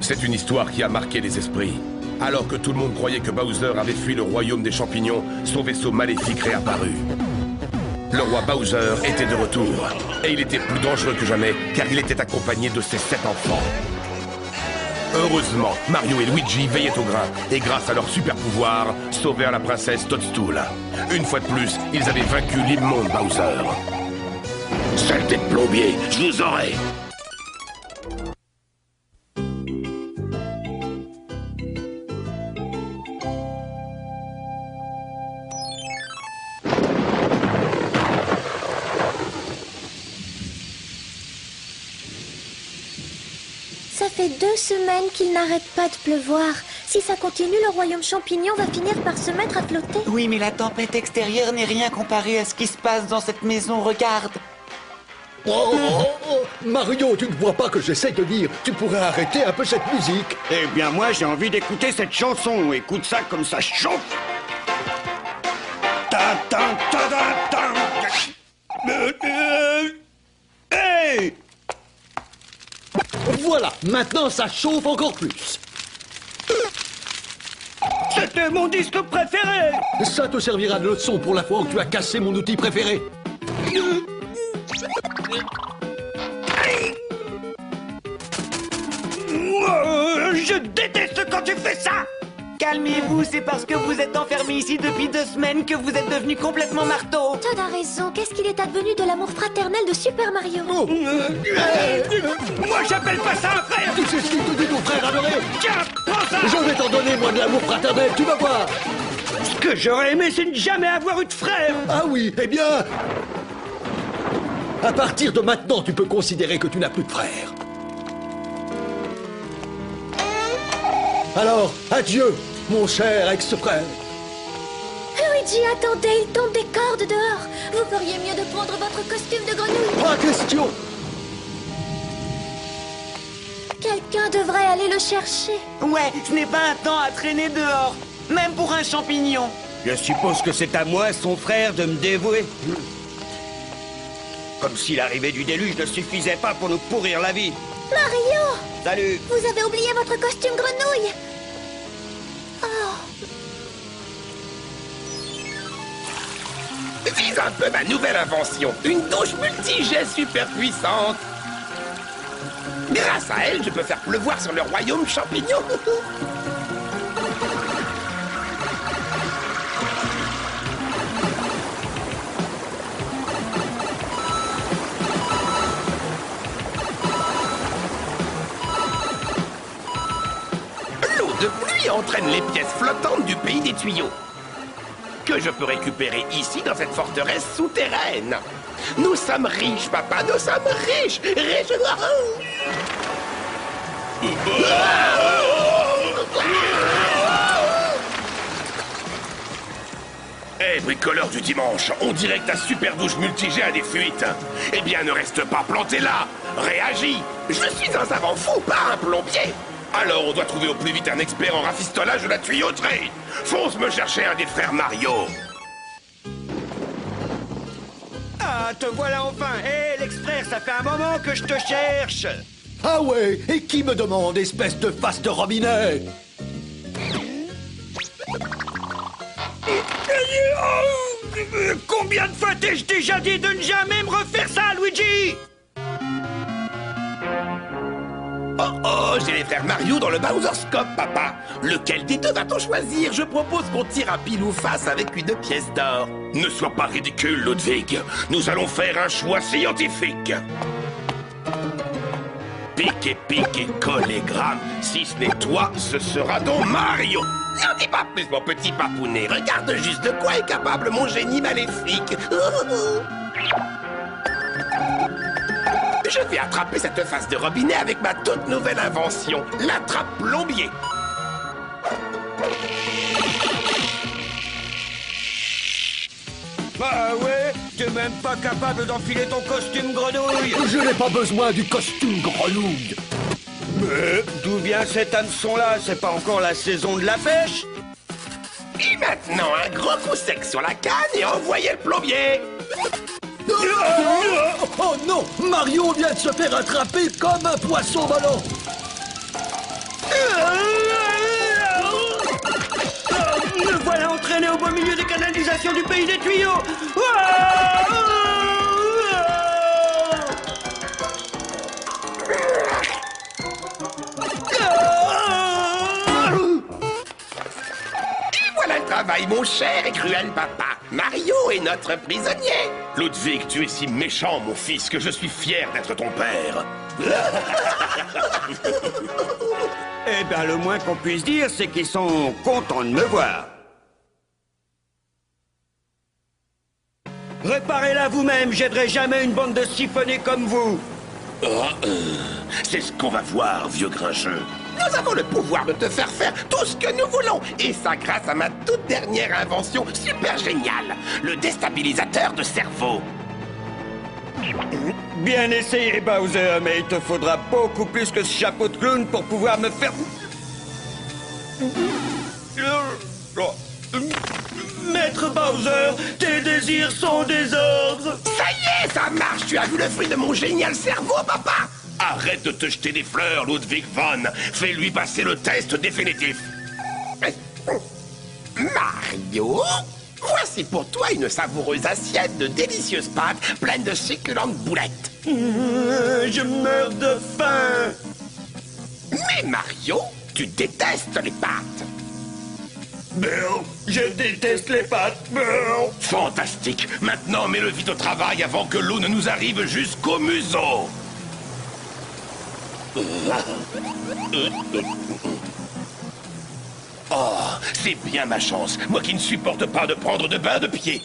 C'est une histoire qui a marqué les esprits. Alors que tout le monde croyait que Bowser avait fui le royaume des champignons, son vaisseau maléfique réapparut. Le roi Bowser était de retour, et il était plus dangereux que jamais, car il était accompagné de ses 7 enfants. Heureusement, Mario et Luigi veillaient au grain, et grâce à leur super pouvoir, sauvèrent la princesse Toadstool. Une fois de plus, ils avaient vaincu l'immonde Bowser. Saleté de plombier, je vous aurai! Ça fait 2 semaines qu'il n'arrête pas de pleuvoir. Si ça continue, le royaume champignon va finir par se mettre à flotter. Oui, mais la tempête extérieure n'est rien comparée à ce qui se passe dans cette maison, regarde. Mario, tu ne vois pas que j'essaie de dire, tu pourrais arrêter un peu cette musique. Eh bien, moi, j'ai envie d'écouter cette chanson. Écoute ça comme ça chauffe. Ta ta ta ta ta. Hey! Voilà, maintenant ça chauffe encore plus. C'était mon disque préféré. Ça te servira de leçon pour la fois où tu as cassé mon outil préféré. Je déteste quand tu fais ça. Calmez-vous, c'est parce que vous êtes enfermé ici depuis 2 semaines que vous êtes devenu complètement marteau. Toad a raison. Qu'est-ce qu'il est advenu de l'amour fraternel de Super Mario? Moi, j'appelle pas ça un frère. Tu sais ce qu'il te dit, ton frère adoré? Tiens, prends ça. Je vais t'en donner, moi, de l'amour fraternel, tu vas voir. Ce que j'aurais aimé, c'est ne jamais avoir eu de frère. Ah oui, eh bien... À partir de maintenant, tu peux considérer que tu n'as plus de frère. Alors, adieu, mon cher ex-frère. Luigi, attendez, il tombe des cordes dehors. Vous feriez mieux de prendre votre costume de grenouille. Pas question. Quelqu'un devrait aller le chercher. Ouais, ce n'est pas un temps à traîner dehors, même pour un champignon. Je suppose que c'est à moi, son frère, de me dévouer. Comme si l'arrivée du déluge ne suffisait pas pour nous pourrir la vie. Mario! Salut. Vous avez oublié votre costume grenouille. Oh. Vise un peu ma nouvelle invention, une douche multijet super puissante. Grâce à elle, je peux faire pleuvoir sur le royaume champignon. L'eau de pluie entraîne les pièces flottantes du pays des tuyaux, que je peux récupérer ici dans cette forteresse souterraine. Nous sommes riches, papa, nous sommes riches. Riches. Hé, bricoleur du dimanche, on dirait que ta super douche multijet a des fuites. Eh bien, ne reste pas planté là. Réagis. Je suis un savant fou, pas un plombier. Alors, on doit trouver au plus vite un expert en rafistolage de la tuyauterie. Fonce me chercher un des frères Mario. Ah, te voilà enfin. Hé, l'expert, ça fait un moment que je te cherche. Ah ouais, et qui me demande, espèce de face de robinet? Combien de fois t'ai-je déjà dit de ne jamais me refaire ça, Luigi? Oh, j'ai les frères Mario dans le Bowserscope, papa. Lequel des deux va-t-on choisir? Je propose qu'on tire à pile ou face avec une pièce d'or. Ne sois pas ridicule, Ludwig. Nous allons faire un choix scientifique. Pique et pique et collégramme. Si ce n'est toi, ce sera donc Mario. N'en dis pas plus, mon petit papounet. Regarde juste de quoi est capable mon génie maléfique. Je vais attraper cette face de robinet avec ma toute nouvelle invention, l'attrape-plombier. Ah ouais? T'es même pas capable d'enfiler ton costume grenouille? Je n'ai pas besoin du costume grenouille. Mais d'où vient cet hameçon-là? C'est pas encore la saison de la pêche? Et maintenant, un gros coup sec sur la canne et envoyez le plombier. Oh non, Mario vient de se faire attraper comme un poisson volant. Me voilà entraîné au beau milieu des canalisations du pays des tuyaux. Voilà le travail, mon cher et cruel papa. Mario est notre prisonnier. Ludwig, tu es si méchant, mon fils, que je suis fier d'être ton père. Eh bien, le moins qu'on puisse dire, c'est qu'ils sont contents de me voir. Réparez-la vous-même, j'aiderai jamais une bande de siphonnés comme vous. C'est ce qu'on va voir, vieux grincheux. Nous avons le pouvoir de te faire faire tout ce que nous voulons. Et ça grâce à ma toute dernière invention super géniale. Le déstabilisateur de cerveau. Bien essayé, Bowser, mais il te faudra beaucoup plus que ce chapeau de clown pour pouvoir me faire... Maître Bowser, tes désirs sont des ordres. Ça y est, ça marche. Tu as vu le fruit de mon génial cerveau, papa? Arrête de te jeter des fleurs, Ludwig von. Fais-lui passer le test définitif. Mario, voici pour toi une savoureuse assiette de délicieuses pâtes pleines de succulentes boulettes. Je meurs de faim. Mais Mario, tu détestes les pâtes. Bill, je déteste les pâtes. Bill. Fantastique. Maintenant, mets-le vite au travail avant que l'eau ne nous arrive jusqu'au museau. Oh, c'est bien ma chance. Moi qui ne supporte pas de prendre de bain de pied.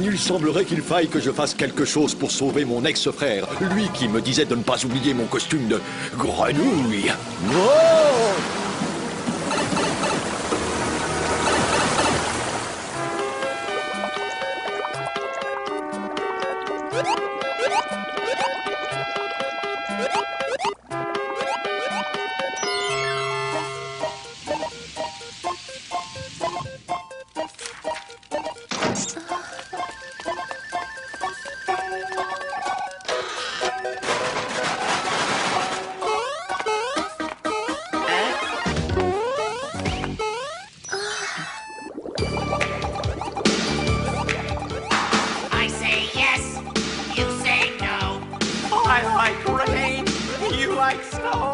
Il semblerait qu'il faille que je fasse quelque chose pour sauver mon ex-frère. Lui qui me disait de ne pas oublier mon costume de grenouille. Oh! I say yes, you say no. I like rain, you like snow.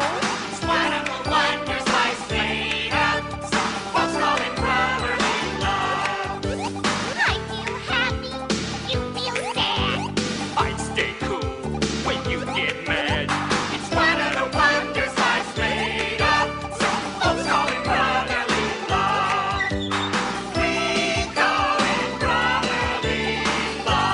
It's one of the wonders life's made of. Some folks call it brotherly love. I feel happy. You feel sad. I stay cool when you get mad. It's one of the wonders life's made of. Some folks call it brotherly love. We call it brotherly love.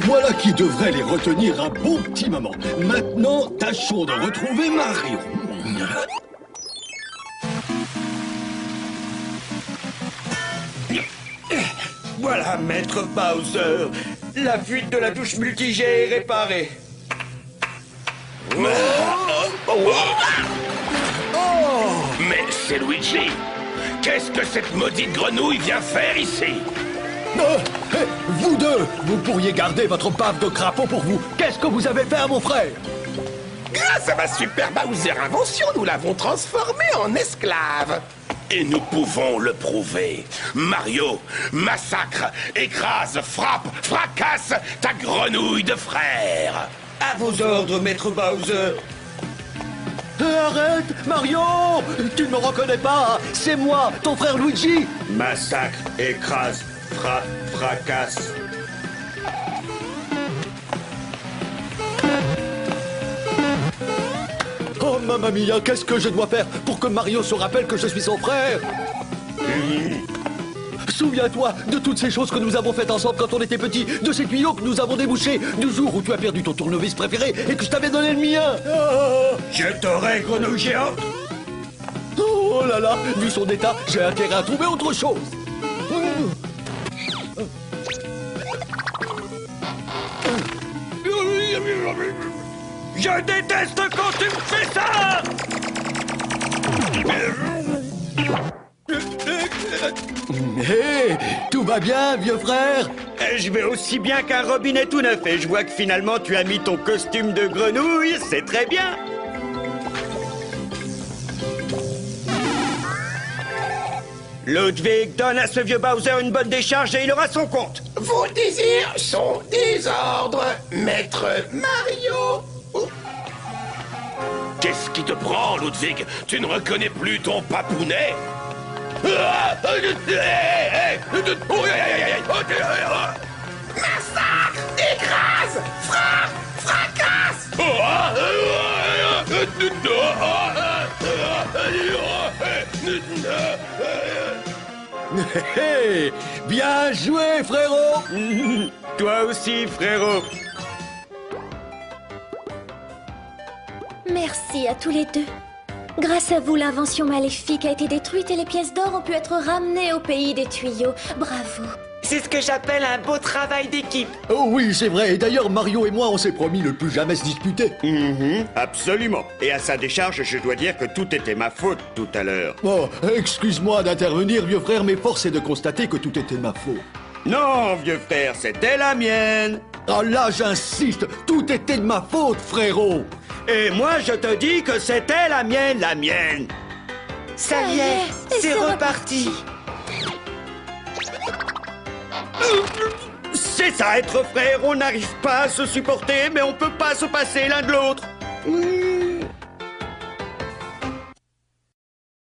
Voilà qui devrait les retenir un bon petit moment. Maintenant, tâchons de retrouver Mario. Voilà, Maître Bowser. La fuite de la douche multijet est réparée. Mais c'est Luigi. Qu'est-ce que cette maudite grenouille vient faire ici? Vous deux, vous pourriez garder votre bave de crapaud pour vous. Qu'est-ce que vous avez fait à mon frère? Grâce à ma super Bowser invention, nous l'avons transformé en esclave. Et nous pouvons le prouver. Mario, massacre, écrase, frappe, fracasse ta grenouille de frère. À vos ordres, Maître Bowser. Arrête, Mario! Tu ne me reconnais pas. C'est moi, ton frère Luigi. Massacre, écrase, frappe, fracasse. Oh, mamma mia, qu'est-ce que je dois faire pour que Mario se rappelle que je suis son frère? Souviens-toi de toutes ces choses que nous avons faites ensemble quand on était petits, de ces tuyaux que nous avons débouchés, du jour où tu as perdu ton tournevis préféré et que je t'avais donné le mien. Je t'aurai, grenouille géante. Oh là là, vu son état, j'ai intérêt à trouver autre chose. Je déteste quand tu me fais ça. Hé, tout va bien, vieux frère? Je vais aussi bien qu'un robinet tout neuf et je vois que finalement tu as mis ton costume de grenouille, c'est très bien. Ludwig, donne à ce vieux Bowser une bonne décharge et il aura son compte. Vos désirs sont des ordres, maître Mario. Qu'est-ce qui te prend, Ludwig? Tu ne reconnais plus ton papounet? Massacre! Écrase! Frappe! Fracasse! Hé, bien joué, frérot. Toi aussi, frérot. Merci à tous les deux. Grâce à vous, l'invention maléfique a été détruite et les pièces d'or ont pu être ramenées au pays des tuyaux. Bravo. C'est ce que j'appelle un beau travail d'équipe. Oh oui, c'est vrai. Et d'ailleurs, Mario et moi, on s'est promis de ne plus jamais se disputer. Absolument. Et à sa décharge, je dois dire que tout était ma faute tout à l'heure. Oh, excuse-moi d'intervenir, vieux frère, mais force est de constater que tout était de ma faute. Non, vieux frère, c'était la mienne. Ah là, j'insiste, tout était de ma faute, frérot. Et moi, je te dis que c'était la mienne, la mienne. Ça y est, c'est reparti. C'est ça, être frère, on n'arrive pas à se supporter, mais on peut pas se passer l'un de l'autre.